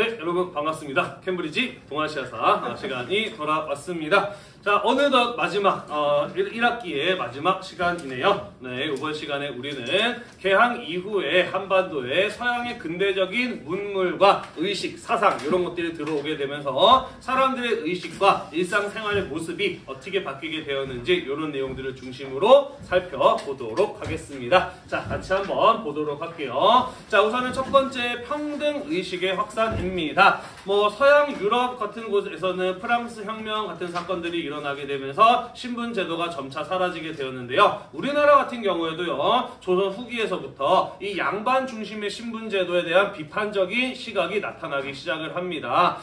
네, 여러분 반갑습니다. 캠브리지 동아시아사 시간이 돌아왔습니다. 자, 어느덧 마지막 1학기의 마지막 시간이네요. 네, 이번 시간에 우리는 개항 이후에 한반도에 서양의 근대적인 문물과 의식, 사상 이런 것들이 들어오게 되면서 사람들의 의식과 일상생활의 모습이 어떻게 바뀌게 되었는지 이런 내용들을 중심으로 살펴보도록 하겠습니다. 자, 같이 한번 보도록 할게요. 자, 우선은 첫 번째 평등의식의 확산입니다. 서양 유럽 같은 곳에서는 프랑스 혁명 같은 사건들이 일어나게 되면서 신분제도가 점차 사라지게 되었는데요. 우리나라 같은 경우에도요, 조선 후기에서부터 이 양반 중심의 신분제도에 대한 비판적인 시각이 나타나기 시작을 합니다.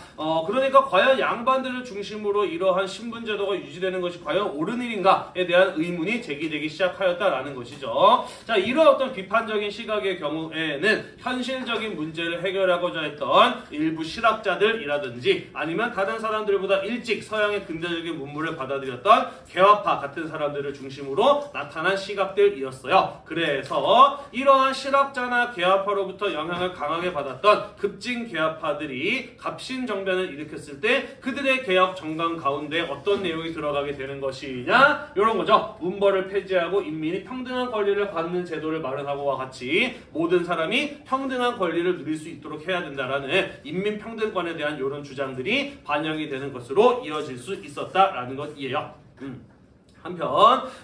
그러니까 과연 양반들을 중심으로 이러한 신분제도가 유지되는 것이 과연 옳은 일인가에 대한 의문이 제기되기 시작하였다라는 것이죠. 자, 이런 어떤 비판적인 시각의 경우에는 현실적인 문제를 해결하고자 했던 일부 실학자들이라든지 아니면 다른 사람들보다 일찍 서양의 근대적인 문물을 받아들였던 개화파 같은 사람들을 중심으로 나타난 시각들이었어요. 그래서 이러한 실학자나 개화파로부터 영향을 강하게 받았던 급진 개화파들이 갑신정변을 일으켰을 때 그들의 개혁 정강 가운데 어떤 내용이 들어가게 되는 것이냐, 이런 거죠. 문벌을 폐지하고 인민이 평등한 권리를 받는 제도를 마련하고와 같이 모든 사람이 평등한 권리를 누릴 수 있도록 해야 된다라는 인민평등권에 대한 이런 주장들이 반영이 되는 것으로 이어질 수 있었다라는 것이에요. 한편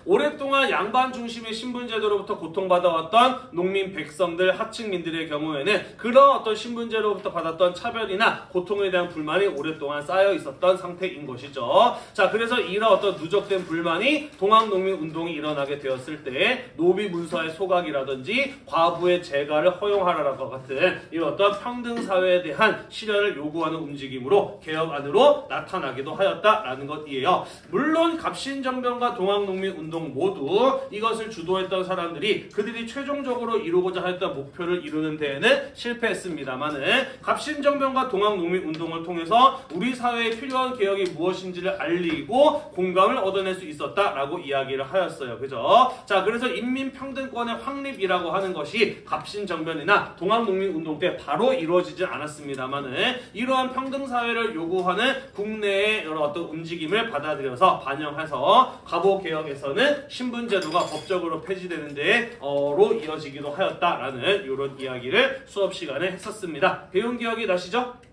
오랫동안 양반 중심의 신분제도로부터 고통받아왔던 농민, 백성들, 하층민들의 경우에는 그런 어떤 신분제로부터 받았던 차별이나 고통에 대한 불만이 오랫동안 쌓여 있었던 상태인 것이죠. 자, 그래서 이런 어떤 누적된 불만이 동학농민 운동이 일어나게 되었을 때 노비 문서의 소각이라든지 과부의 재가를 허용하라라고 같은 이런 어떤 평등사회에 대한 실현을 요구하는 움직임으로 개혁안으로 나타나기도 하였다라는 것이에요. 물론 갑신정변과 동학농민운동 모두 이것을 주도했던 사람들이 그들이 최종적으로 이루고자 했던 목표를 이루는 데에는 실패했습니다만은 갑신정변과 동학농민운동을 통해서 우리 사회에 필요한 개혁이 무엇인지를 알리고 공감을 얻어낼 수 있었다라고 이야기를 하였어요. 그죠? 자, 그래서 인민평등권의 확립이라고 하는 것이 갑신정변이나 동학농민운동 때 바로 이루어지진 않았습니다만은 이러한 평등사회를 요구하는 국내의 여러 어떤 움직임을 받아들여서 반영해서 갑오개혁에서는 신분제도가 법적으로 폐지되는 데로 이어지기도 하였다라는 이런 이야기를 수업 시간에 했었습니다. 배운 기억이 나시죠?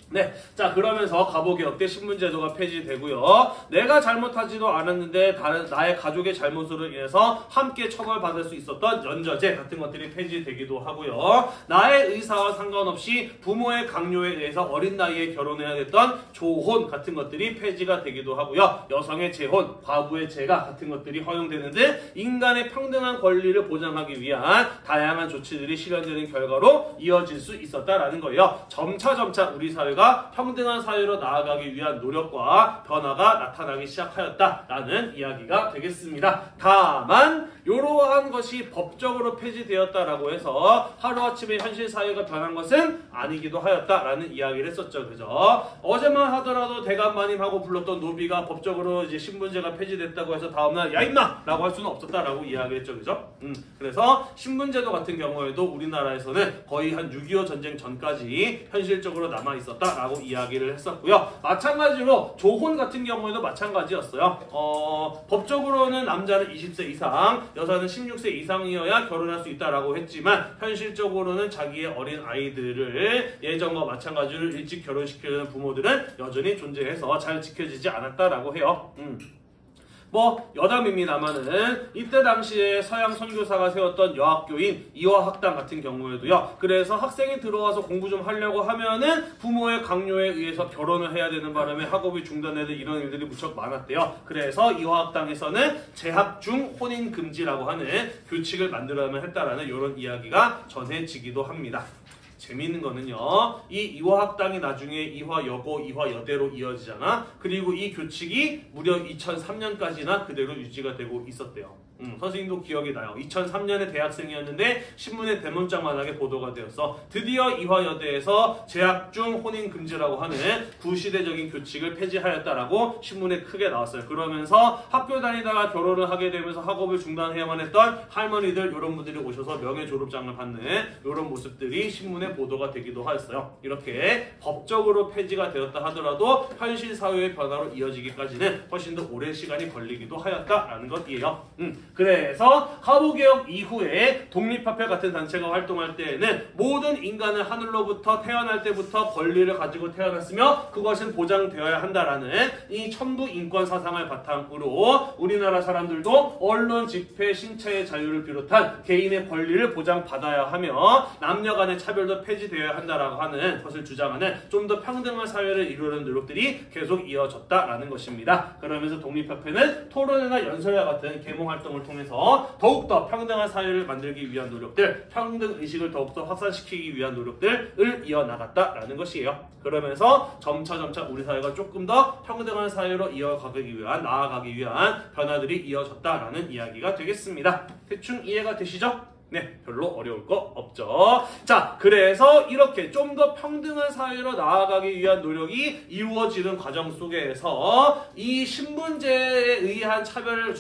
네, 자, 그러면서 갑오개혁 때 신분제도가 폐지되고요. 내가 잘못하지도 않았는데 나의 가족의 잘못으로 인해서 함께 처벌받을 수 있었던 연좌제 같은 것들이 폐지되기도 하고요. 나의 의사와 상관없이 부모의 강요에 의해서 어린 나이에 결혼해야 됐던 조혼 같은 것들이 폐지가 되기도 하고요. 여성의 재혼, 과부의 재가 같은 것들이 허용되는 등 인간의 평등한 권리를 보장하기 위한 다양한 조치들이 실현되는 결과로 이어질 수 있었다라는 거예요. 점차 우리 사회가 평등한 사회로 나아가기 위한 노력과 변화가 나타나기 시작하였다라는 이야기가 되겠습니다. 다만 이러한 것이 법적으로 폐지되었다라고 해서 하루아침에 현실 사회가 변한 것은 아니기도 하였다라는 이야기를 했었죠. 그죠? 어제만 하더라도 대감마님하고 불렀던 노비가 법적으로 이제 신분제가 폐지됐다고 해서 다음날 야 임마! 라고 할 수는 없었다라고 이야기했죠. 그죠? 그래서 신분제도 같은 경우에도 우리나라에서는 거의 한 6.25 전쟁 전까지 현실적으로 남아있었다라고 이야기를 했었고요. 마찬가지로 조혼 같은 경우에도 마찬가지였어요. 법적으로는 남자는 20세 이상, 여자는 16세 이상이어야 결혼할 수 있다라고 했지만 현실적으로는 자기의 어린 아이들을 예전과 마찬가지로 일찍 결혼시키려는 부모들은 여전히 존재해서 잘 지켜지지 않았다라고 해요. 여담입니다만은 이때 당시에 서양 선교사가 세웠던 여학교인 이화학당 같은 경우에도요. 그래서 학생이 들어와서 공부 좀 하려고 하면은 부모의 강요에 의해서 결혼을 해야 되는 바람에 학업이 중단되는 이런 일들이 무척 많았대요. 그래서 이화학당에서는 재학 중 혼인 금지라고 하는 규칙을 만들어야만 했다라는 이런 이야기가 전해지기도 합니다. 재미있는 거는요, 이 이화학당이 나중에 이화여고, 이화여대로 이어지잖아. 그리고 이 규칙이 무려 2003년까지나 그대로 유지가 되고 있었대요. 선생님도 기억이 나요. 2003년에 대학생이었는데 신문에 대문짝만하게 보도가 되었어. 드디어 이화여대에서 재학 중 혼인 금지라고 하는 구시대적인 규칙을 폐지하였다라고 신문에 크게 나왔어요. 그러면서 학교 다니다가 결혼을 하게 되면서 학업을 중단해야만 했던 할머니들 이런 분들이 오셔서 명예 졸업장을 받는 이런 모습들이 신문에 보도가 되기도 하였어요. 이렇게 법적으로 폐지가 되었다 하더라도 현실 사회의 변화로 이어지기까지는 훨씬 더 오랜 시간이 걸리기도 하였다라는 것이에요. 그래서 하부개혁 이후에 독립학회 같은 단체가 활동할 때에는 모든 인간은 하늘로부터 태어날 때부터 권리를 가지고 태어났으며 그것은 보장되어야 한다라는 이 천부 인권 사상을 바탕으로 우리나라 사람들도 언론, 집회, 신체의 자유를 비롯한 개인의 권리를 보장받아야 하며 남녀 간의 차별도 폐지되어야 한다라고 하는 것을 주장하는 좀 더 평등한 사회를 이루는 노력들이 계속 이어졌다라는 것입니다. 그러면서 독립학회는 토론회나 연설회 같은 계몽 활동을 통해서 더욱더 평등한 사회를 만들기 위한 노력들, 평등의식을 더욱더 확산시키기 위한 노력들을 이어나갔다라는 것이에요. 그러면서 점차 우리 사회가 조금 더 평등한 사회로 이어가기 위한, 나아가기 위한 변화들이 이어졌다라는 이야기가 되겠습니다. 대충 이해가 되시죠? 네, 별로 어려울 거 없죠. 자, 그래서 이렇게 좀 더 평등한 사회로 나아가기 위한 노력이 이루어지는 과정 속에서 이 신분제에 의한 차별을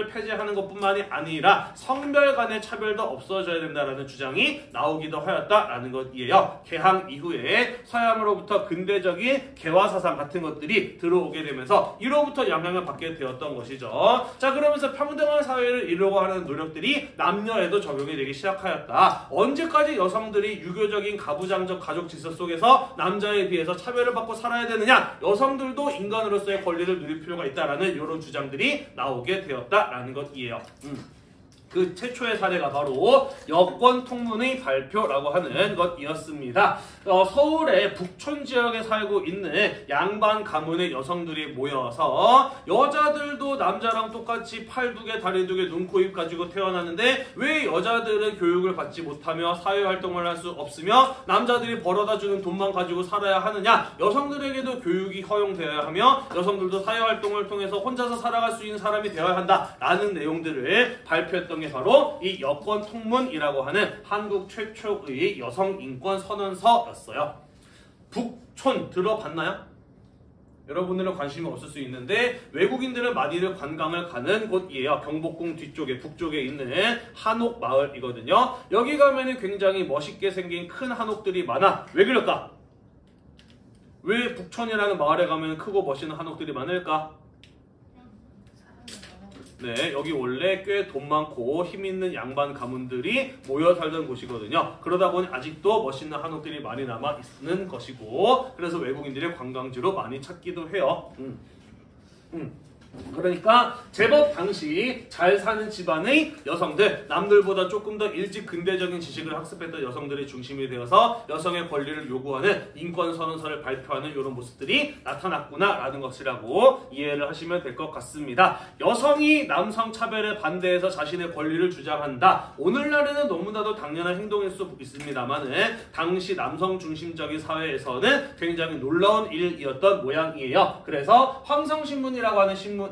폐지하는 것뿐만이 아니라 성별 간의 차별도 없어져야 된다는 주장이 나오기도 하였다라는 것이에요. 개항 이후에 서양으로부터 근대적인 개화 사상 같은 것들이 들어오게 되면서 이로부터 영향을 받게 되었던 것이죠. 자, 그러면서 평등한 사회를 이루려고 하는 노력들이 남녀에도 적용이 되기 시작하였다. 언제까지 여성들이 유교적인 가부장적 가족 질서 속에서 남자에 비해서 차별을 받고 살아야 되느냐? 여성들도 인간으로서의 권리를 누릴 필요가 있다라는 이런 주장들이 나오게 되었다라는 것이에요. 그 최초의 사례가 바로 여권 통문의 발표라고 하는 것이었습니다. 서울의 북촌 지역에 살고 있는 양반 가문의 여성들이 모여서 여자들도 남자랑 똑같이 팔 두 개, 다리 두 개, 눈, 코, 입 가지고 태어났는데 왜 여자들은 교육을 받지 못하며 사회활동을 할 수 없으며 남자들이 벌어다주는 돈만 가지고 살아야 하느냐? 여성들에게도 교육이 허용되어야 하며 여성들도 사회활동을 통해서 혼자서 살아갈 수 있는 사람이 되어야 한다라는 내용들을 발표했던 게 바로 이 여권 통문이라고 하는 한국 최초의 여성 인권 선언서였어요. 북촌 들어봤나요? 여러분들은 관심이 없을 수 있는데 외국인들은 많이들 관광을 가는 곳이에요. 경복궁 뒤쪽에 북쪽에 있는 한옥 마을이거든요. 여기 가면은 굉장히 멋있게 생긴 큰 한옥들이 많아. 왜 그럴까? 왜 북촌이라는 마을에 가면 크고 멋있는 한옥들이 많을까? 네, 여기 원래 꽤 돈 많고 힘 있는 양반 가문들이 모여 살던 곳이거든요. 그러다 보니 아직도 멋있는 한옥들이 많이 남아 있는 것이고, 그래서 외국인들이 관광지로 많이 찾기도 해요. 그러니까 제법 당시 잘 사는 집안의 여성들, 남들보다 조금 더 일찍 근대적인 지식을 학습했던 여성들이 중심이 되어서 여성의 권리를 요구하는 인권선언서를 발표하는 이런 모습들이 나타났구나라는 것이라고 이해를 하시면 될 것 같습니다. 여성이 남성 차별에 반대해서 자신의 권리를 주장한다. 오늘날에는 너무나도 당연한 행동일 수 있습니다만 당시 남성 중심적인 사회에서는 굉장히 놀라운 일이었던 모양이에요. 그래서 황성신문이라고 하는 신문에서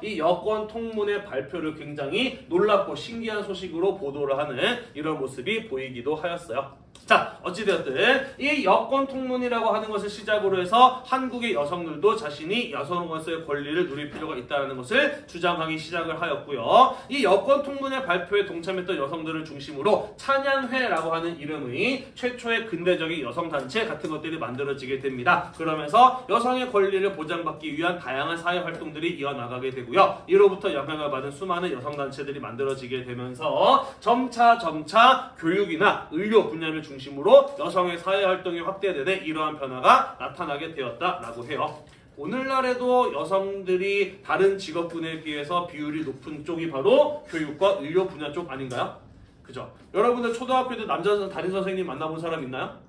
이 여권 통문의 발표를 굉장히 놀랍고 신기한 소식으로 보도를 하는 이런 모습이 보이기도 하였어요. 자, 어찌되었든 이 여권 통문이라고 하는 것을 시작으로 해서 한국의 여성들도 자신이 여성으로서의 권리를 누릴 필요가 있다는 것을 주장하기 시작을 하였고요. 이 여권 통문의 발표에 동참했던 여성들을 중심으로 찬양회라고 하는 이름의 최초의 근대적인 여성단체 같은 것들이 만들어지게 됩니다. 그러면서 여성의 권리를 보장받기 위한 다양한 사회활동들이 이어나가게 되고요. 이로부터 영향을 받은 수많은 여성단체들이 만들어지게 되면서 점차 교육이나 의료 분야를 중심으로 여성의 사회활동이 확대되는 이러한 변화가 나타나게 되었다라고 해요. 오늘날에도 여성들이 다른 직업군에 비해서 비율이 높은 쪽이 바로 교육과 의료 분야 쪽 아닌가요? 그죠? 여러분들 초등학교 때 남자 담임 선생님 만나본 사람 있나요?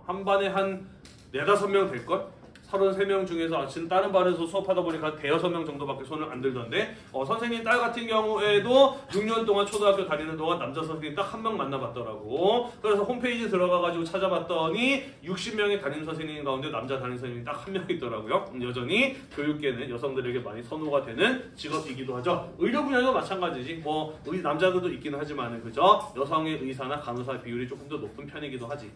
한 반에 한 4-5명 될걸? 33명 중에서 지금 다른 반에서 수업하다 보니까 대여섯 명 정도밖에 손을 안 들던데 선생님 딸 같은 경우에도 6년 동안 초등학교 다니는 동안 남자 선생님 딱 한 명 만나봤더라고. 그래서 홈페이지 들어가가지고 찾아봤더니 60명의 담임 선생님 가운데 남자 담임 선생님이 딱 한 명 있더라고요. 여전히 교육계는 여성들에게 많이 선호가 되는 직업이기도 하죠. 의료 분야도 마찬가지지. 뭐 남자들도 있기는 하지만 그죠? 여성의 의사나 간호사 비율이 조금 더 높은 편이기도 하지.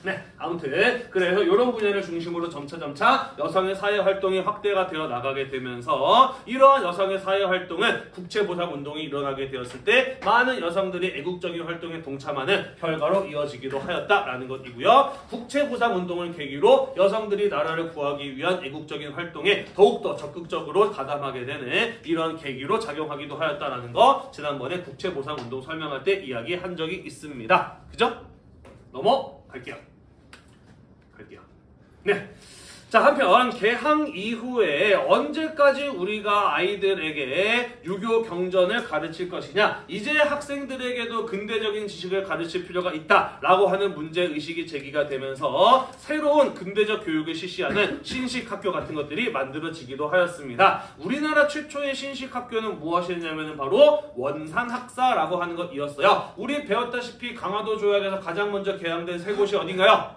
네, 아무튼 그래서 이런 분야를 중심으로 점차 여성의 사회활동이 확대가 되어 나가게 되면서 이러한 여성의 사회활동은 국채보상운동이 일어나게 되었을 때 많은 여성들이 애국적인 활동에 동참하는 결과로 이어지기도 하였다라는 것이고요. 국채보상운동을 계기로 여성들이 나라를 구하기 위한 애국적인 활동에 더욱더 적극적으로 가담하게 되는 이런 계기로 작용하기도 하였다라는 거 지난번에 국채보상운동 설명할 때 이야기한 적이 있습니다. 그죠? 넘어갈게요. 네. 자, 한편 개항 이후에 언제까지 우리가 아이들에게 유교 경전을 가르칠 것이냐, 이제 학생들에게도 근대적인 지식을 가르칠 필요가 있다라고 하는 문제의식이 제기가 되면서 새로운 근대적 교육을 실시하는 신식학교 같은 것들이 만들어지기도 하였습니다. 우리나라 최초의 신식학교는 무엇이냐면 바로 원산학사라고 하는 것이었어요. 우리 배웠다시피 강화도 조약에서 가장 먼저 개항된 세 곳이 어딘가요?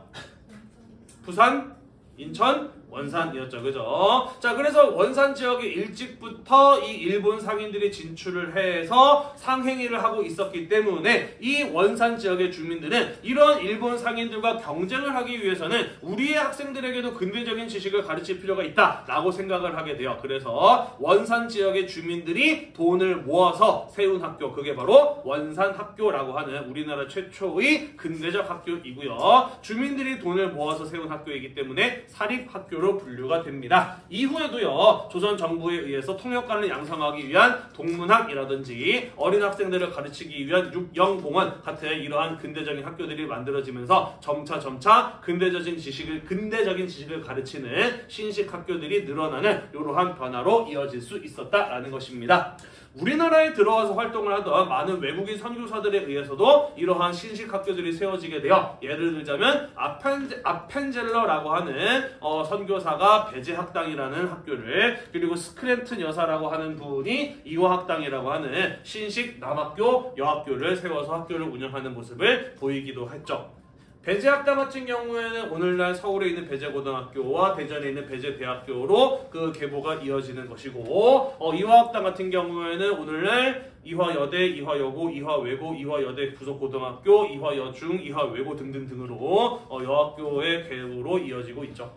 부산, 인천, 원산이었죠. 그죠? 자, 그래서 원산 지역에 일찍부터 이 일본 상인들이 진출을 해서 상행위를 하고 있었기 때문에 이 원산 지역의 주민들은 이런 일본 상인들과 경쟁을 하기 위해서는 우리의 학생들에게도 근대적인 지식을 가르칠 필요가 있다라고 생각을 하게 돼요. 그래서 원산 지역의 주민들이 돈을 모아서 세운 학교, 그게 바로 원산학교라고 하는 우리나라 최초의 근대적 학교이고요. 주민들이 돈을 모아서 세운 학교이기 때문에 사립학교 로 분류가 됩니다. 이후에도요, 조선 정부에 의해서 통역관을 양성하기 위한 동문학이라든지 어린 학생들을 가르치기 위한 육영공원 같은 이러한 근대적인 학교들이 만들어지면서 점차 근대적인 지식을 가르치는 신식 학교들이 늘어나는 이러한 변화로 이어질 수 있었다라는 것입니다. 우리나라에 들어와서 활동을 하던 많은 외국인 선교사들에 의해서도 이러한 신식 학교들이 세워지게 되어, 예를 들자면 아펜젤러라고 하는 선교사가 배제학당이라는 학교를, 그리고 스크랜튼 여사라고 하는 분이 이화학당이라고 하는 신식 남학교 여학교를 세워서 학교를 운영하는 모습을 보이기도 했죠. 배제학당 같은 경우에는 오늘날 서울에 있는 배제고등학교와 대전에 있는 배제대학교로 그 계보가 이어지는 것이고, 이화학당 같은 경우에는 오늘날 이화여대, 이화여고, 이화외고, 이화여대 부속고등학교, 이화여중, 이화외고 등등등으로 여학교의 계보로 이어지고 있죠.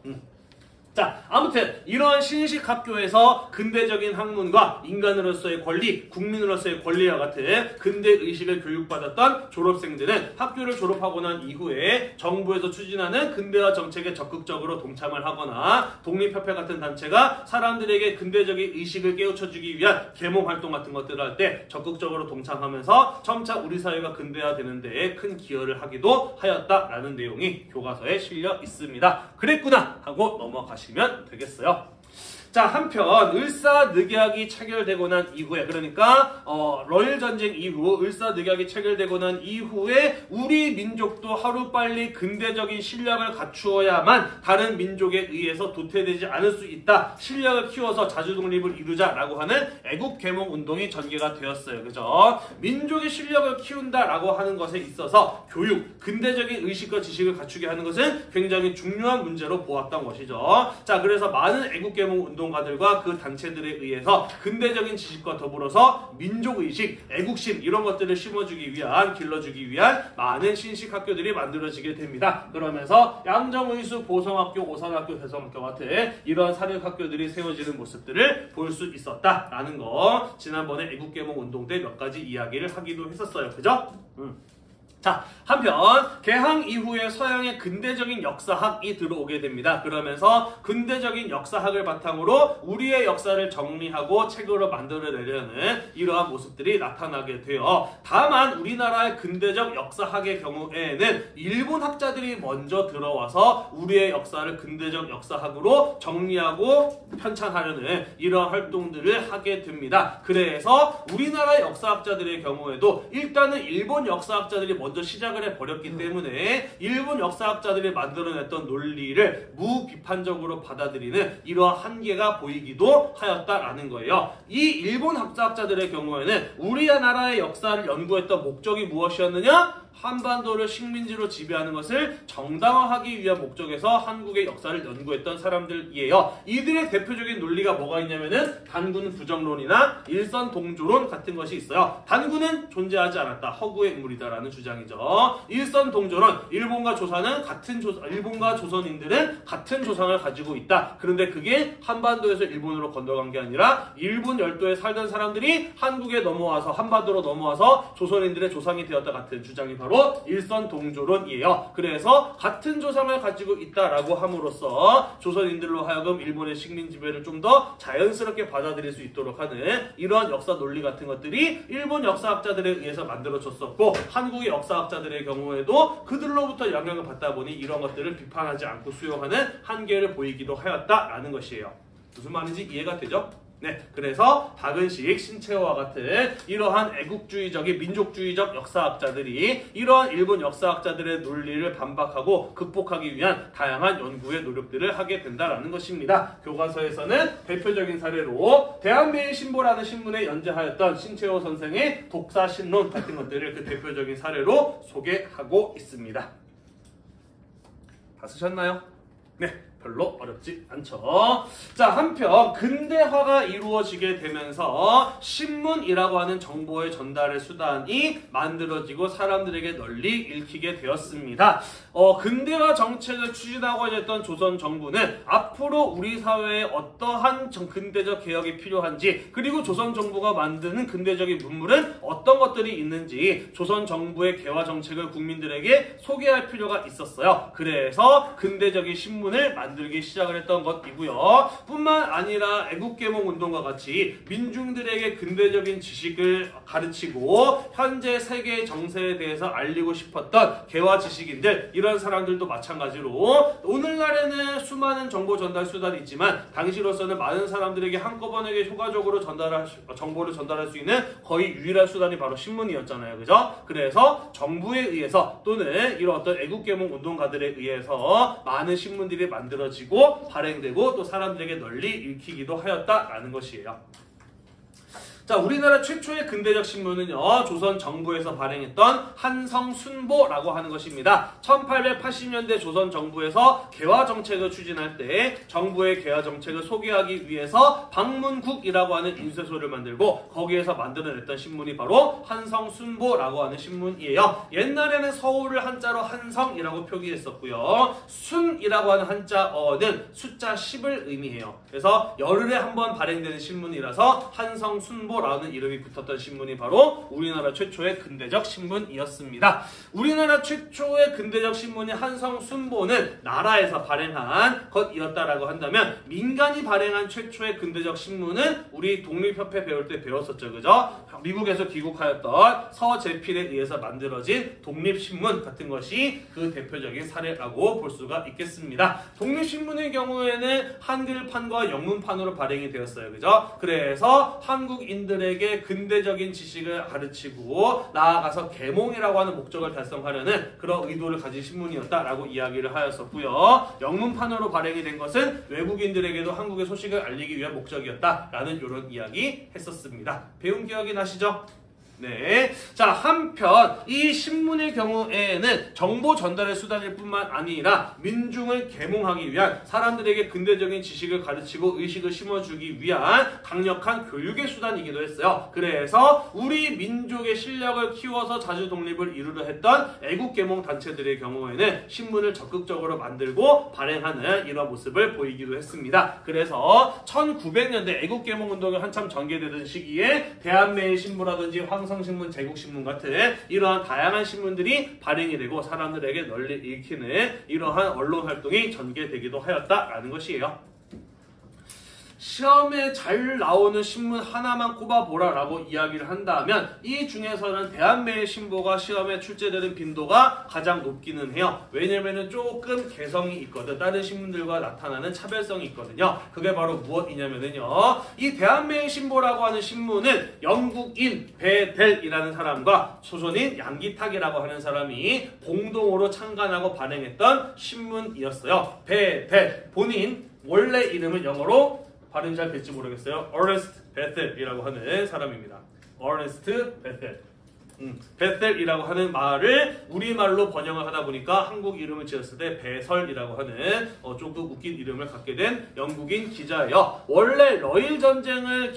자, 아무튼 이러한 신식 학교에서 근대적인 학문과 인간으로서의 권리, 국민으로서의 권리와 같은 근대 의식을 교육받았던 졸업생들은 학교를 졸업하고 난 이후에 정부에서 추진하는 근대화 정책에 적극적으로 동참을 하거나 독립협회 같은 단체가 사람들에게 근대적인 의식을 깨우쳐주기 위한 계몽 활동 같은 것들을 할 때 적극적으로 동참하면서 점차 우리 사회가 근대화되는 데에 큰 기여를 하기도 하였다라는 내용이 교과서에 실려 있습니다. 그랬구나 하고 넘어가시면 되겠어요. 자, 한편 을사늑약이 체결되고 난 이후에, 그러니까 러일 전쟁 이후 을사늑약이 체결되고 난 이후에 우리 민족도 하루빨리 근대적인 실력을 갖추어야만 다른 민족에 의해서 도태되지 않을 수 있다, 실력을 키워서 자주독립을 이루자라고 하는 애국계몽 운동이 전개가 되었어요. 그죠? 민족의 실력을 키운다라고 하는 것에 있어서 교육, 근대적인 의식과 지식을 갖추게 하는 것은 굉장히 중요한 문제로 보았던 것이죠. 자, 그래서 많은 애국계몽 운동가들과 그 단체들에 의해서 근대적인 지식과 더불어서 민족의식, 애국심 이런 것들을 심어주기 위한, 길러주기 위한 많은 신식 학교들이 만들어지게 됩니다. 그러면서 양정의수, 보성학교, 오산학교, 대성학교 같은 이러한 사립학교들이 세워지는 모습들을 볼 수 있었다라는 거 지난번에 애국계몽 운동 때 몇 가지 이야기를 하기도 했었어요. 그죠? 자, 한편 개항 이후에 서양의 근대적인 역사학이 들어오게 됩니다. 그러면서 근대적인 역사학을 바탕으로 우리의 역사를 정리하고 책으로 만들어내려는 이러한 모습들이 나타나게 돼요. 다만 우리나라의 근대적 역사학의 경우에는 일본 학자들이 먼저 들어와서 우리의 역사를 근대적 역사학으로 정리하고 편찬하려는 이러한 활동들을 하게 됩니다. 그래서 우리나라 역사학자들의 경우에도 일단은 일본 역사학자들이 먼저 먼저 시작을 해버렸기 때문에 일본 역사학자들이 만들어냈던 논리를 무비판적으로 받아들이는 이러한 한계가 보이기도 하였다라는 거예요. 이 일본 학자들의 경우에는 우리나라의 역사를 연구했던 목적이 무엇이었느냐? 한반도를 식민지로 지배하는 것을 정당화하기 위한 목적에서 한국의 역사를 연구했던 사람들이에요. 이들의 대표적인 논리가 뭐가 있냐면은 단군 부정론이나 일선 동조론 같은 것이 있어요. 단군은 존재하지 않았다. 허구의 인물이다라는 주장이죠. 일선 동조론, 일본과 조선인들은 같은 조상을 가지고 있다. 그런데 그게 한반도에서 일본으로 건너간 게 아니라 일본 열도에 살던 사람들이 한국에 넘어와서 한반도로 넘어와서 조선인들의 조상이 되었다 같은 주장이 바로 일선 동조론이에요. 그래서 같은 조상을 가지고 있다라고 함으로써 조선인들로 하여금 일본의 식민 지배를 좀 더 자연스럽게 받아들일 수 있도록 하는 이러한 역사 논리 같은 것들이 일본 역사학자들에 의해서 만들어졌었고, 한국의 역사학자들의 경우에도 그들로부터 영향을 받다 보니 이런 것들을 비판하지 않고 수용하는 한계를 보이기도 하였다라는 것이에요. 무슨 말인지 이해가 되죠? 네, 그래서 박은식, 신채호와 같은 이러한 애국주의적인 민족주의적 역사학자들이 이러한 일본 역사학자들의 논리를 반박하고 극복하기 위한 다양한 연구의 노력들을 하게 된다라는 것입니다. 교과서에서는 대표적인 사례로 대한매일신보라는 신문에 연재하였던 신채호 선생의 독사신론 같은 것들을 그 대표적인 사례로 소개하고 있습니다. 다 쓰셨나요? 네. 별로 어렵지 않죠. 자, 한편 근대화가 이루어지게 되면서 신문이라고 하는 정보의 전달의 수단이 만들어지고 사람들에게 널리 읽히게 되었습니다. 근대화 정책을 추진하고 있던 조선 정부는 앞으로 우리 사회에 어떠한 근대적 개혁이 필요한지, 그리고 조선 정부가 만드는 근대적인 문물은 어떤 것들이 있는지 조선 정부의 개화 정책을 국민들에게 소개할 필요가 있었어요. 그래서 근대적인 신문을 만들기 시작을 했던 것이고요. 뿐만 아니라 애국개몽 운동과 같이 민중들에게 근대적인 지식을 가르치고 현재 세계의 정세에 대해서 알리고 싶었던 개화 지식인들, 이런 사람들도 마찬가지로 오늘날에는 수많은 정보 전달 수단이 있지만 당시로서는 많은 사람들에게 한꺼번에 효과적으로 정보를 전달할 수 있는 거의 유일한 수단이 바로 신문이었잖아요. 그죠? 그래서 정부에 의해서 또는 이런 어떤 애국개몽 운동가들에 의해서 많은 신문들이 만들어지고 발행되고 또 사람들에게 널리 읽히기도 하였다라는 것이에요. 자, 우리나라 최초의 근대적 신문은요, 조선 정부에서 발행했던 한성순보라고 하는 것입니다. 1880년대 조선 정부에서 개화 정책을 추진할 때 정부의 개화 정책을 소개하기 위해서 방문국이라고 하는 인쇄소를 만들고 거기에서 만들어냈던 신문이 바로 한성순보라고 하는 신문이에요. 옛날에는 서울을 한자로 한성이라고 표기했었고요. 순이라고 하는 한자어는 숫자 10을 의미해요. 그래서 열흘에 한 번 발행되는 신문이라서 한성순보 라는 이름이 붙었던 신문이 바로 우리나라 최초의 근대적 신문이었습니다. 우리나라 최초의 근대적 신문인 한성순보는 나라에서 발행한 것이었다라고 한다면, 민간이 발행한 최초의 근대적 신문은 우리 독립협회 배울 때 배웠었죠. 그죠? 미국에서 귀국하였던 서재필에 의해서 만들어진 독립신문 같은 것이 그 대표적인 사례라고 볼 수가 있겠습니다. 독립신문의 경우에는 한글판과 영문판으로 발행이 되었어요. 그죠? 그래서 한국인들에게 근대적인 지식을 가르치고 나아가서 계몽이라고 하는 목적을 달성하려는 그런 의도를 가진 신문이었다라고 이야기를 하였었고요. 영문판으로 발행이 된 것은 외국인들에게도 한국의 소식을 알리기 위한 목적이었다라는 이런 이야기 했었습니다. 배운 기억이 나시죠? 네. 자, 한편 이 신문의 경우에는 정보 전달의 수단일 뿐만 아니라 민중을 계몽하기 위한, 사람들에게 근대적인 지식을 가르치고 의식을 심어주기 위한 강력한 교육의 수단이기도 했어요. 그래서 우리 민족의 실력을 키워서 자주 독립을 이루려 했던 애국계몽 단체들의 경우에는 신문을 적극적으로 만들고 발행하는 이런 모습을 보이기도 했습니다. 그래서 1900년대 애국계몽 운동이 한참 전개되던 시기에 대한매일신보라든지 성신문, 제국신문 같은 이러한 다양한 신문들이 발행이 되고 사람들에게 널리 읽히는 이러한 언론 활동이 전개되기도 하였다라는 것이에요. 시험에 잘 나오는 신문 하나만 꼽아보라라고 이야기를 한다면 이 중에서는 대한매의 신보가 시험에 출제되는 빈도가 가장 높기는 해요. 왜냐면은 조금 개성이 있거든. 다른 신문들과 나타나는 차별성이 있거든요. 그게 바로 무엇이냐면은요. 이 대한매의 신보라고 하는 신문은 영국인 베델이라는 사람과 조선인 양기탁이라고 하는 사람이 공동으로 창간하고 발행했던 신문이었어요. 베델 본인 원래 이름은 영어로 발음 잘 될지 모르겠어요. 어레스트 베텔이라고 하는 사람입니다. 어레스트 베텔. 베텔이라고 하는 말을 우리말로 번역을 하다 보니까 한국 이름을 지었을 때 배설이라고 하는 조금 웃긴 이름을 갖게 된 영국인 기자예요. 원래 러일 전쟁을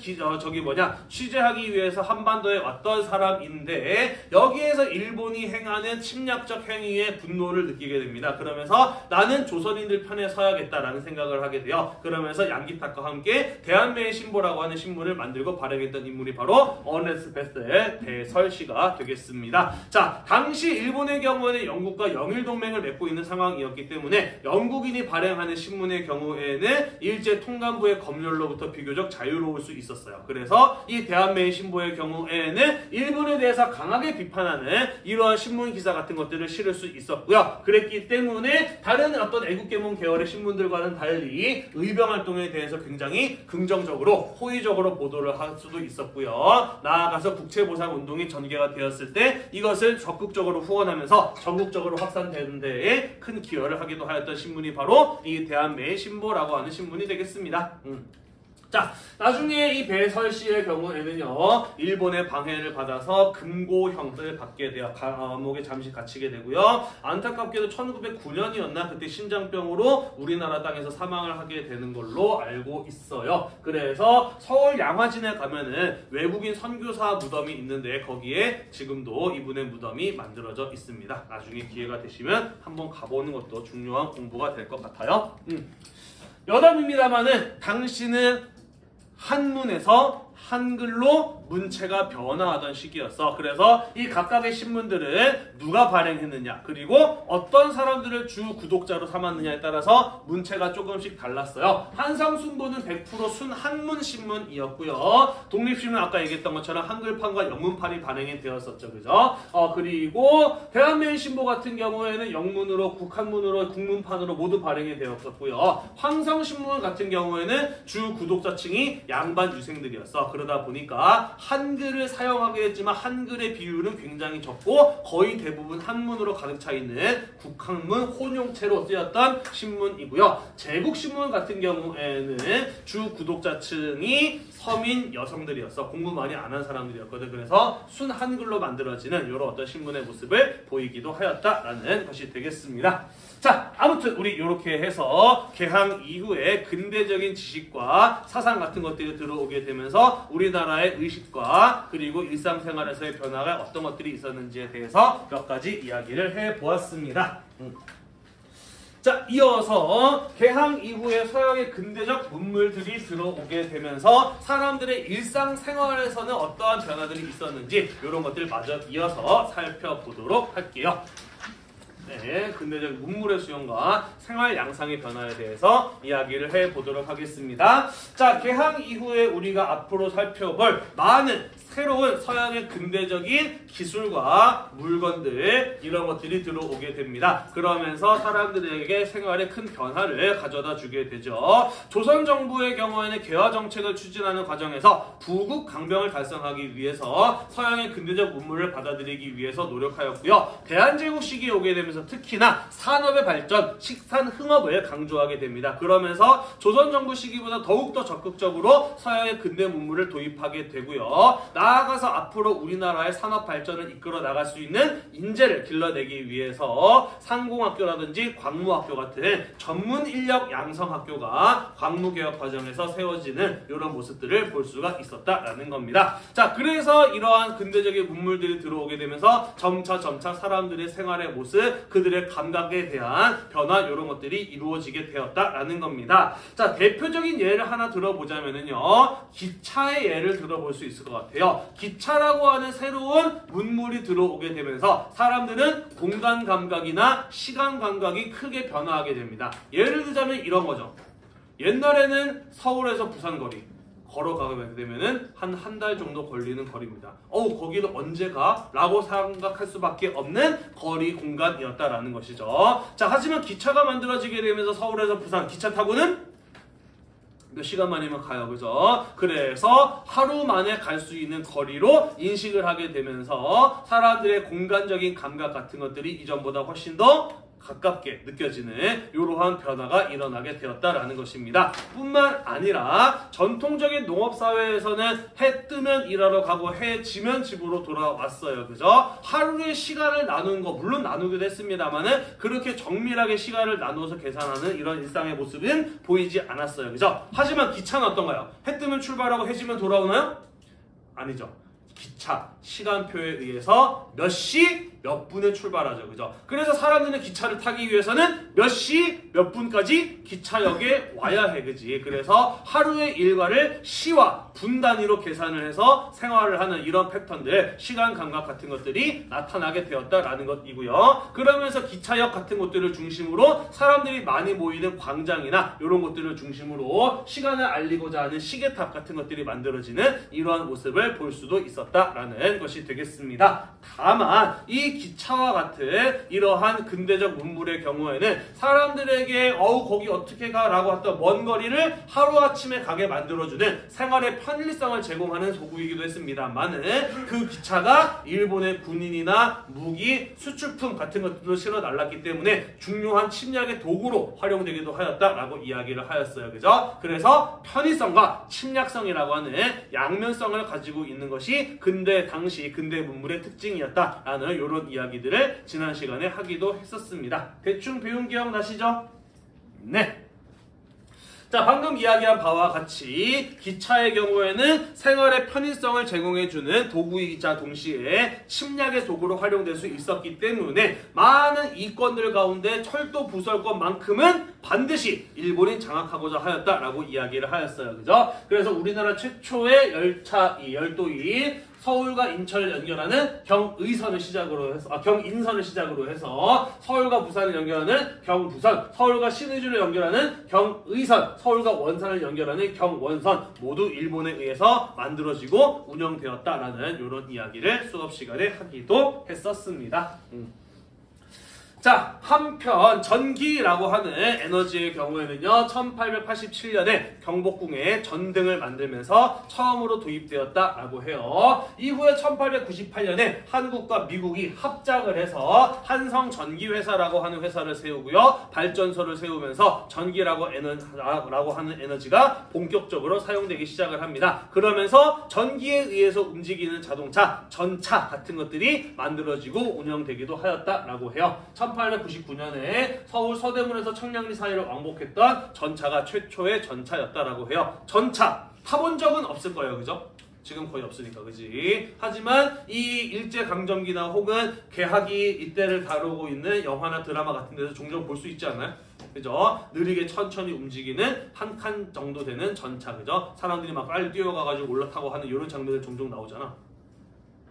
취재하기 위해서 한반도에 왔던 사람인데 여기에서 일본이 행하는 침략적 행위에 분노를 느끼게 됩니다. 그러면서 나는 조선인들 편에 서야겠다라는 생각을 하게 돼요. 그러면서 양기탁과 함께 대한매의 신보라고 하는 신문을 만들고 발행했던 인물이 바로 어레스트 베텔 배설 씨가 되겠습니다. 자, 당시 일본의 경우에는 영국과 영일동맹을 맺고 있는 상황이었기 때문에 영국인이 발행하는 신문의 경우에는 일제 통감부의 검열로부터 비교적 자유로울 수 있었어요. 그래서 이 대한매의 신보의 경우에는 일본에 대해서 강하게 비판하는 이러한 신문 기사 같은 것들을 실을 수 있었고요. 그랬기 때문에 다른 어떤 애국계몽 계열의 신문들과는 달리 의병활동에 대해서 굉장히 긍정적으로 호의적으로 보도를 할 수도 있었고요. 나아가서 국채보상운동이 전개가 되었을 때 이것을 적극적으로 후원하면서 전국적으로 확산되는 데에 큰 기여를 하기도 하였던 신문이 바로 이 대한매의 신보라고 하는 신문이 되겠습니다. 자, 나중에 이 배설 씨의 경우에는요, 일본의 방해를 받아서 금고형을 받게 돼요. 감옥에 잠시 갇히게 되고요. 안타깝게도 1909년이었나 그때 신장병으로 우리나라 땅에서 사망을 하게 되는 걸로 알고 있어요. 그래서 서울 양화진에 가면은 외국인 선교사 무덤이 있는데 거기에 지금도 이분의 무덤이 만들어져 있습니다. 나중에 기회가 되시면 한번 가보는 것도 중요한 공부가 될 것 같아요. 여담입니다만은 당시는 한문에서 한글로 문체가 변화하던 시기였어. 그래서 이 각각의 신문들을 누가 발행했느냐 그리고 어떤 사람들을 주 구독자로 삼았느냐에 따라서 문체가 조금씩 달랐어요. 한상순보는 100% 순한문 신문이었고요. 독립신문 아까 얘기했던 것처럼 한글판과 영문판이 발행이 되었었죠. 그죠? 그리고 대한매의 신보 같은 경우에는 영문으로 국한문으로 국문판으로 모두 발행이 되었었고요. 황성신문 같은 경우에는 주 구독자층이 양반 유생들이었어. 그러다 보니까 한글을 사용하게 했지만 한글의 비율은 굉장히 적고 거의 대부분 한문으로 가득 차 있는 국한문 혼용체로 쓰였던 신문이고요. 제국신문 같은 경우에는 주 구독자층이 서민 여성들이었어. 공부 많이 안 한 사람들이었거든. 그래서 순 한글로 만들어지는 이런 어떤 신문의 모습을 보이기도 하였다라는 것이 되겠습니다. 자, 아무튼 우리 이렇게 해서 개항 이후에 근대적인 지식과 사상 같은 것들이 들어오게 되면서 우리나라의 의식과 그리고 일상생활에서의 변화가 어떤 것들이 있었는지에 대해서 몇 가지 이야기를 해보았습니다. 자, 이어서 개항 이후에 서양의 근대적 문물들이 들어오게 되면서 사람들의 일상생활에서는 어떠한 변화들이 있었는지 이런 것들을 마저 이어서 살펴보도록 할게요. 네, 근대적 문물의 수용과 생활 양상의 변화에 대해서 이야기를 해보도록 하겠습니다. 자, 개항 이후에 우리가 앞으로 살펴볼 많은 새로운 서양의 근대적인 기술과 물건들 이런 것들이 들어오게 됩니다. 그러면서 사람들에게 생활에 큰 변화를 가져다 주게 되죠. 조선 정부의 경우에는 개화 정책을 추진하는 과정에서 부국 강병을 달성하기 위해서 서양의 근대적 문물을 받아들이기 위해서 노력하였고요. 대한제국 시기에 오게 되면서 특히나 산업의 발전, 식산 흥업을 강조하게 됩니다. 그러면서 조선 정부 시기보다 더욱더 적극적으로 서양의 근대 문물을 도입하게 되고요. 나아가서 앞으로 우리나라의 산업 발전을 이끌어 나갈 수 있는 인재를 길러내기 위해서 상공학교라든지 광무학교 같은 전문 인력 양성 학교가 광무개혁 과정에서 세워지는 이런 모습들을 볼 수가 있었다라는 겁니다. 자, 그래서 이러한 근대적인 문물들이 들어오게 되면서 점차 사람들의 생활의 모습, 그들의 감각에 대한 변화 이런 것들이 이루어지게 되었다라는 겁니다. 자, 대표적인 예를 하나 들어보자면은요, 기차의 예를 들어볼 수 있을 것 같아요. 기차라고 하는 새로운 문물이 들어오게 되면서 사람들은 공간 감각이나 시간 감각이 크게 변화하게 됩니다. 예를 들자면 이런 거죠. 옛날에는 서울에서 부산 거리 걸어가게 되면은 한 달 정도 걸리는 거리입니다. 거기는 언제 가? 라고 생각할 수밖에 없는 거리 공간이었다라는 것이죠. 자, 하지만 기차가 만들어지게 되면서 서울에서 부산 기차 타고는 몇 시간 만이면 가요. 그죠? 그래서 하루 만에 갈 수 있는 거리로 인식을 하게 되면서 사람들의 공간적인 감각 같은 것들이 이전보다 훨씬 더 가깝게 느껴지는 이러한 변화가 일어나게 되었다라는 것입니다. 뿐만 아니라 전통적인 농업사회에서는 해 뜨면 일하러 가고 해 지면 집으로 돌아왔어요. 그죠? 하루의 시간을 나누는 거 물론 나누기도 했습니다만은 그렇게 정밀하게 시간을 나누어서 계산하는 이런 일상의 모습은 보이지 않았어요. 그죠? 하지만 기차는 어떤가요? 해 뜨면 출발하고 해 지면 돌아오나요? 아니죠. 기차 시간표에 의해서 몇 시 몇 분에 출발하죠. 그죠? 그래서 사람들은 기차를 타기 위해서는 몇 시 몇 분까지 기차역에 와야 해. 그지? 그래서 하루의 일과를 시와 분 단위로 계산을 해서 생활을 하는 이런 패턴들, 시간 감각 같은 것들이 나타나게 되었다라는 것이고요. 그러면서 기차역 같은 곳들을 중심으로 사람들이 많이 모이는 광장이나 이런 곳들을 중심으로 시간을 알리고자 하는 시계탑 같은 것들이 만들어지는 이러한 모습을 볼 수도 있었다라는 것이 되겠습니다. 다만 이 기차와 같은 이러한 근대적 문물의 경우에는 사람들에게 거기 어떻게 가? 라고 했던 먼 거리를 하루아침에 가게 만들어주는 생활의 편리성을 제공하는 도구이기도 했습니다만은 그 기차가 일본의 군인이나 무기, 수출품 같은 것들도 실어 날랐기 때문에 중요한 침략의 도구로 활용되기도 하였다라고 이야기를 하였어요. 그죠? 그래서 편의성과 침략성이라고 하는 양면성을 가지고 있는 것이 당시 근대 문물의 특징이었다라는 이런 이야기들을 지난 시간에 하기도 했었습니다. 대충 배운 기억나시죠? 네. 자, 방금 이야기한 바와 같이 기차의 경우에는 생활의 편의성을 제공해주는 도구이자 동시에 침략의 도구로 활용될 수 있었기 때문에 많은 이권들 가운데 철도 부설권만큼은 반드시 일본이 장악하고자 하였다라고 이야기를 하였어요. 그죠? 그래서 우리나라 최초의 열차, 열도인 서울과 인천을 연결하는 경인선을 시작으로 해서 서울과 부산을 연결하는 경부선, 서울과 신의주를 연결하는 경의선, 서울과 원산을 연결하는 경원선 모두 일본에 의해서 만들어지고 운영되었다라는 이런 이야기를 수업 시간에 하기도 했었습니다. 자, 한편 전기라고 하는 에너지의 경우에는요, 1887년에 경복궁에 전등을 만들면서 처음으로 도입되었다라고 해요. 이후에 1898년에 한국과 미국이 합작을 해서 한성전기회사라고 하는 회사를 세우고요, 발전소를 세우면서 전기라고 하는 에너지가 본격적으로 사용되기 시작을 합니다. 그러면서 전기에 의해서 움직이는 자동차, 전차 같은 것들이 만들어지고 운영되기도 하였다라고 해요. 1899년에 서울 서대문에서 청량리 사이를 왕복했던 전차가 최초의 전차였다라고 해요. 전차 타본 적은 없을 거예요. 그죠? 지금 거의 없으니까. 그지? 하지만 이 일제강점기나 혹은 개화기 이때를 다루고 있는 영화나 드라마 같은 데서 종종 볼 수 있지 않나요? 그죠? 느리게 천천히 움직이는 한 칸 정도 되는 전차. 그죠? 사람들이 막 빨리 뛰어가가지고 올라타고 하는 이런 장면들 종종 나오잖아.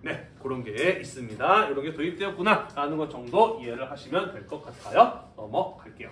네, 그런 게 있습니다. 이런 게 도입되었구나 라는 것 정도 이해를 하시면 될 것 같아요. 넘어갈게요.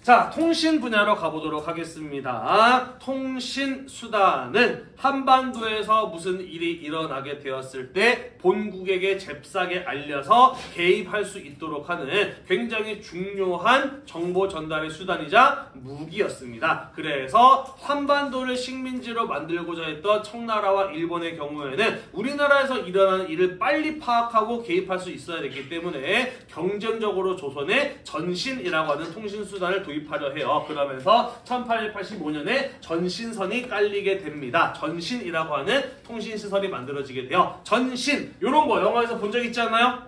자, 통신 분야로 가보도록 하겠습니다. 통신 수단은 한반도에서 무슨 일이 일어나게 되었을 때 본국에게 잽싸게 알려서 개입할 수 있도록 하는 굉장히 중요한 정보 전달의 수단이자 무기였습니다. 그래서 한반도를 식민지로 만들고자 했던 청나라와 일본의 경우에는 우리나라에서 일어나는 일을 빨리 파악하고 개입할 수 있어야 됐기 때문에 경쟁적으로 조선에 전신이라고 하는 통신 수단을 도입하려 해요. 그러면서 1885년에 전신선이 깔리게 됩니다. 전신이라고 하는 통신시설이 만들어지게 돼요. 전신, 요런 거 영화에서 본 적 있지 않나요?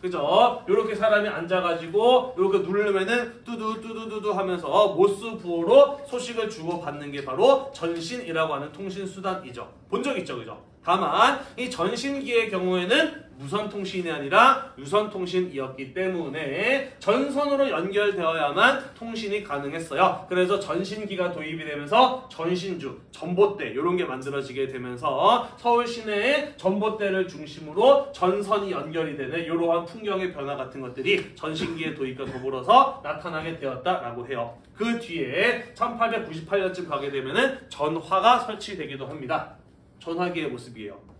그죠? 요렇게 사람이 앉아가지고 요렇게 누르면은 뚜두뚜두뚜두 하면서 모스 부호로 소식을 주고받는 게 바로 전신이라고 하는 통신수단이죠. 본 적 있죠? 그죠? 다만 이 전신기의 경우에는 무선통신이 아니라 유선통신이었기 때문에 전선으로 연결되어야만 통신이 가능했어요. 그래서 전신기가 도입이 되면서 전신주, 전봇대 이런 게 만들어지게 되면서 서울 시내의 전봇대를 중심으로 전선이 연결이 되는 이러한 풍경의 변화 같은 것들이 전신기의 도입과 더불어서 나타나게 되었다라고 해요. 그 뒤에 1898년쯤 가게 되면은 전화가 설치되기도 합니다. 전화기의 모습이에요.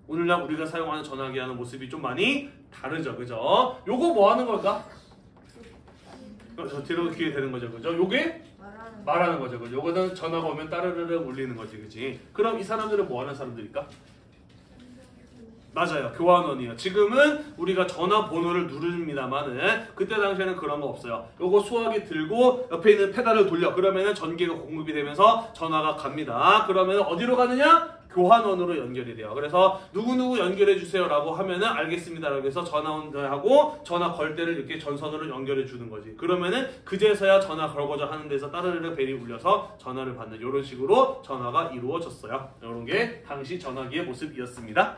오늘날 우리가 사용하는 전화기와는 모습이 좀 많이 다르죠, 그죠? 요거 뭐 하는 걸까? 저 뒤로 귀에 되는 거죠, 그죠? 요게 말하는 거죠, 그죠? 요거는 전화가 오면 따르르르 울리는 거지, 그지? 그럼 이 사람들은 뭐 하는 사람들일까? 맞아요, 교환원이에요. 지금은 우리가 전화번호를 누릅니다만은 그때 당시에는 그런 거 없어요. 요거 수화기 들고 옆에 있는 페달을 돌려. 그러면은 전기가 공급이 되면서 전화가 갑니다. 그러면 어디로 가느냐? 교환원으로 연결이 돼요. 그래서 누구누구 연결해 주세요 라고 하면은 알겠습니다 라고 해서 전화원하고 전화 걸 때를 이렇게 전선으로 연결해 주는 거지. 그러면은 그제서야 전화 걸고자 하는 데서 따르르르 벨이 울려서 전화를 받는 이런 식으로 전화가 이루어졌어요. 이런 게 당시 전화기의 모습이었습니다.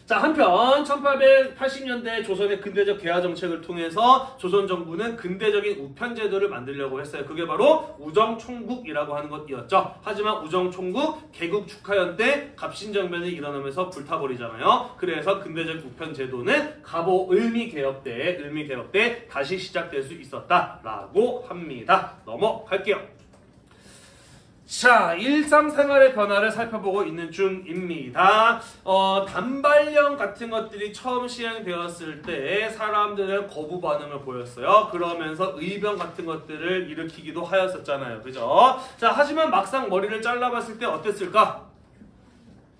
자, 한편 1880년대 조선의 근대적 개화 정책을 통해서 조선 정부는 근대적인 우편 제도를 만들려고 했어요. 그게 바로 우정총국이라고 하는 것이었죠. 하지만 우정총국 개국 축하연 때 갑신정변이 일어나면서 불타버리잖아요. 그래서 근대적 우편 제도는 갑오 을미개혁 때 다시 시작될 수 있었다라고 합니다. 넘어갈게요. 자, 일상생활의 변화를 살펴보고 있는 중입니다. 단발령 같은 것들이 처음 시행되었을 때 사람들은 거부 반응을 보였어요. 그러면서 의병 같은 것들을 일으키기도 하였었잖아요. 그죠? 자, 하지만 막상 머리를 잘라봤을 때 어땠을까?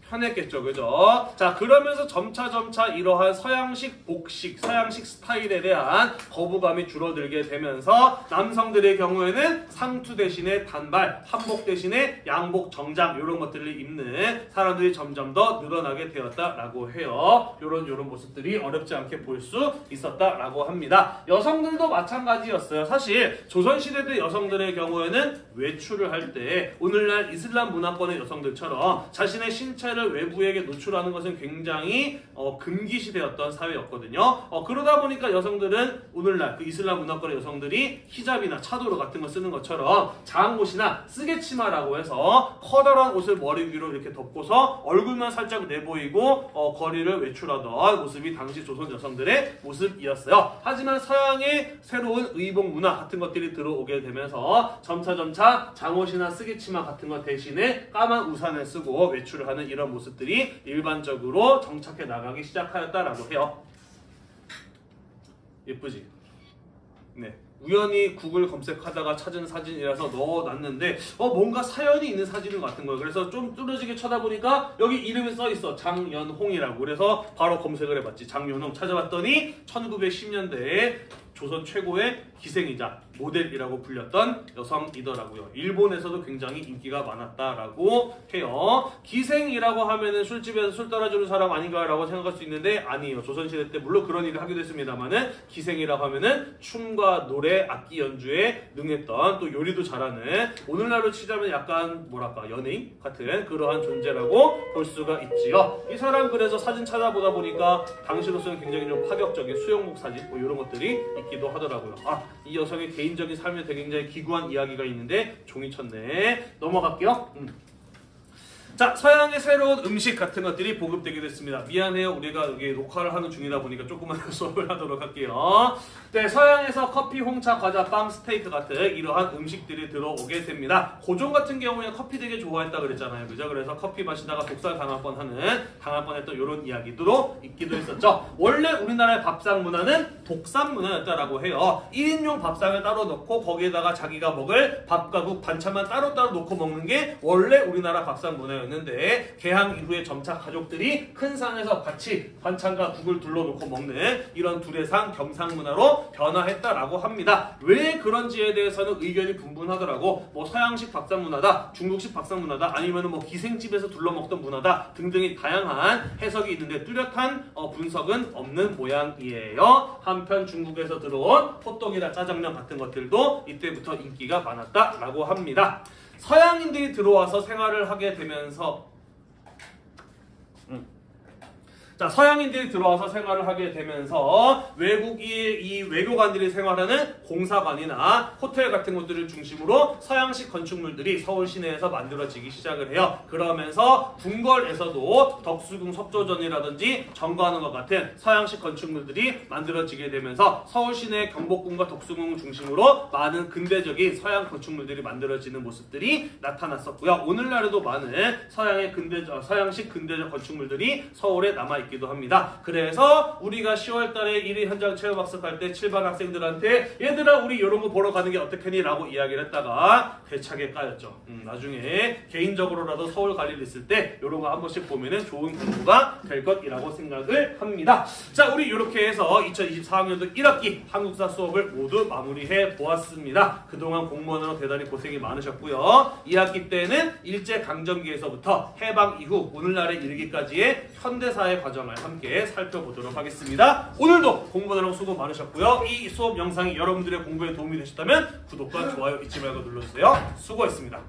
편했겠죠, 그죠? 자, 그러면서 점차 이러한 서양식 복식, 서양식 스타일에 대한 거부감이 줄어들게 되면서 남성들의 경우에는 상투 대신에 단발, 한복 대신에 양복, 정장 이런 것들을 입는 사람들이 점점 더 늘어나게 되었다라고 해요. 요런 모습들이 어렵지 않게 볼 수 있었다라고 합니다. 여성들도 마찬가지였어요. 사실 조선시대의 여성들의 경우에는 외출을 할 때 오늘날 이슬람 문화권의 여성들처럼 자신의 신체를 외부에게 노출하는 것은 굉장히 금기시되었던 사회였거든요. 그러다 보니까 여성들은 오늘날 그 이슬람 문화권의 여성들이 히잡이나 차도르 같은 거 쓰는 것처럼 장옷이나 쓰개치마라고 해서 커다란 옷을 머리 위로 이렇게 덮고서 얼굴만 살짝 내보이고 거리를 외출하던 모습이 당시 조선 여성들의 모습이었어요. 하지만 서양의 새로운 의복 문화 같은 것들이 들어오게 되면서 점차 장옷이나 쓰개치마 같은 것 대신에 까만 우산을 쓰고 외출을 하는 이런 모습들이 일반적으로 정착해 나가기 시작하였다라고 해요. 예쁘지? 네. 우연히 구글 검색하다가 찾은 사진이라서 넣어놨는데 뭔가 사연이 있는 사진인 것 같은 거예요. 그래서 좀 뚫어지게 쳐다보니까 여기 이름이 써있어. 장연홍이라고. 그래서 바로 검색을 해봤지. 장연홍 찾아봤더니 1910년대에 조선 최고의 기생이자 모델이라고 불렸던 여성이더라고요. 일본에서도 굉장히 인기가 많았다라고 해요. 기생이라고 하면은 술집에서 술 따라주는 사람 아닌가라고 생각할 수 있는데 아니에요. 조선시대 때 물론 그런 일을 하기도 했습니다만은 기생이라고 하면은 춤과 노래, 악기 연주에 능했던 또 요리도 잘하는 오늘날로 치자면 약간 뭐랄까 연예인 같은 그러한 존재라고 볼 수가 있지요. 이 사람 그래서 사진 찾아보다 보니까 당시로서는 굉장히 좀 파격적인 수영복 사진 뭐 이런 것들이 있기도 하더라고요. 이 여성의 개인적인 삶에 되게 굉장히 기구한 이야기가 있는데 종이 쳤네. 넘어갈게요. 자, 서양의 새로운 음식 같은 것들이 보급되게 됐습니다. 미안해요. 우리가 여기 녹화를 하는 중이다 보니까 조금만 수업을 하도록 할게요. 네, 서양에서 커피, 홍차, 과자, 빵, 스테이크 같은 이러한 음식들이 들어오게 됩니다. 고종 같은 경우에 커피 되게 좋아했다 그랬잖아요. 그죠? 그래서 커피 마시다가 독살 당할 뻔했던 이런 이야기도 있기도 했었죠. 원래 우리나라의 밥상 문화는 독산 문화였다라고 해요. 1인용 밥상을 따로 넣고 거기에다가 자기가 먹을 밥과 국, 반찬만 따로따로 놓고 먹는 게 원래 우리나라 밥상 문화였는데 개항 이후에 점차 가족들이 큰 상에서 같이 반찬과 국을 둘러놓고 먹는 이런 두레상 겸상 문화로 변화했다라고 합니다. 왜 그런지에 대해서는 의견이 분분하더라고. 뭐 서양식 밥상 문화다, 중국식 밥상 문화다, 아니면은 뭐 기생집에서 둘러먹던 문화다 등등의 다양한 해석이 있는데 뚜렷한 분석은 없는 모양이에요. 한편 중국에서 들어온 호떡이나 짜장면 같은 것들도 이때부터 인기가 많았다라고 합니다. 서양인들이 들어와서 생활을 하게 되면서 자, 서양인들이 들어와서 생활을 하게 되면서 외국의 이 외교관들이 생활하는 공사관이나 호텔 같은 곳들을 중심으로 서양식 건축물들이 서울 시내에서 만들어지기 시작을 해요. 그러면서 궁궐에서도 덕수궁 석조전이라든지 정거하는 것 같은 서양식 건축물들이 만들어지게 되면서 서울 시내 경복궁과 덕수궁을 중심으로 많은 근대적인 서양 건축물들이 만들어지는 모습들이 나타났었고요. 오늘날에도 많은 서양식 근대적 건축물들이 서울에 남아있기도 합니다. 그래서 우리가 10월달에 1일 현장 체험학습할 때 7반 학생들한테 얘들아 우리 이런 거 보러 가는 게 어떻겠니? 라고 이야기를 했다가 대차게 까였죠. 나중에 개인적으로라도 서울 갈 일 있을 때 이런 거 한 번씩 보면은 좋은 공부가 될 것이라고 생각을 합니다. 자, 우리 이렇게 해서 2024학년도 1학기 한국사 수업을 모두 마무리해 보았습니다. 그동안 공무원으로 대단히 고생이 많으셨고요. 2학기 때는 일제강점기에서부터 해방 이후 오늘날에 이르기까지의 현대사의 과정을 함께 살펴보도록 하겠습니다. 오늘도 공부하느라고 수고 많으셨고요. 이 수업 영상이 여러분들의 공부에 도움이 되셨다면 구독과 좋아요 잊지 말고 눌러주세요. 수고했습니다.